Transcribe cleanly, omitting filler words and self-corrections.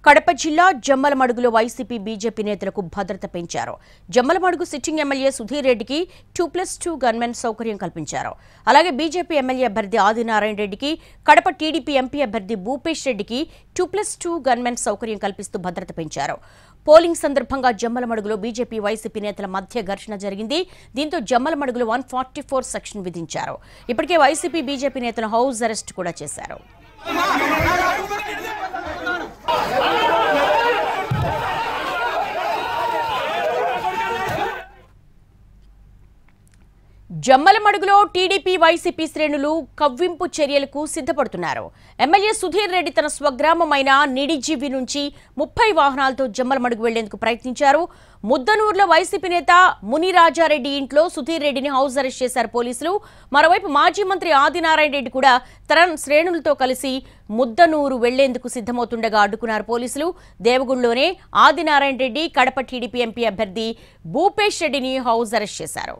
కడప జిల్లా జమ్మలమడుగులో YCP BJP నేతలకు భద్రత పెంచారు. జమ్మలమడుగు సిట్టింగ్ ఎమ్మెల్యే సుధీర్ రెడ్డికి 2+2 గన్మెన్ సౌకర్యం కల్పించారు. అలాగే బీజేపీ ఎమ్మెల్యే అభ్యర్థి ఆదినారాయణ రెడ్డికి, కడప టీడీపీ ఎంపీ అభ్యర్థి భూపేష్ రెడ్డికి 2+2 గన్మెన్ సౌకర్యం కల్పిస్తూ భద్రత పెంచారు. పోలింగ్ సందర్భంగా జమ్మలమడుగులో బీజేపీ వైసీపీ నేతల మధ్య ఘర్షణ జరిగింది. దీంతో జమ్మలమడుగులో 144 సెక్షన్ విధించారు. ఇప్పటికే వైసీపీ బీజేపీ నేతలను హౌస్ అరెస్ట్ కూడా చేశారు. జమ్మలమడుగులో టీడీపీ వైసీపీ శ్రేణులు కవ్వింపు చర్యలకు సిద్ధపడుతున్నారు. ఎమ్మెల్యే సుధీర్ రెడ్డి తన స్వగ్రామమైన నిడిజివి నుంచి 30 వాహనాలతో జమ్మలమడుగు వెళ్లేందుకు ప్రయత్నించారు. ముద్దనూరులో వైసీపీ నేత మునిరాజారెడ్డి ఇంట్లో సుధీర్ రెడ్డిని హౌస్ అరెస్ట్ చేశారు పోలీసులు. మరోవైపు మాజీ మంత్రి ఆదినారాయణ రెడ్డి కూడా తన శ్రేణులతో కలిసి ముద్దనూరు వెళ్లేందుకు సిద్ధమవుతుండగా అడ్డుకున్నారు పోలీసులు. దేవగుండ్లోనే ఆదినారాయణ రెడ్డి, కడప టీడీపీ ఎంపీ అభ్యర్థి భూపేష్ రెడ్డిని హౌస్ అరెస్ట్ చేశారు.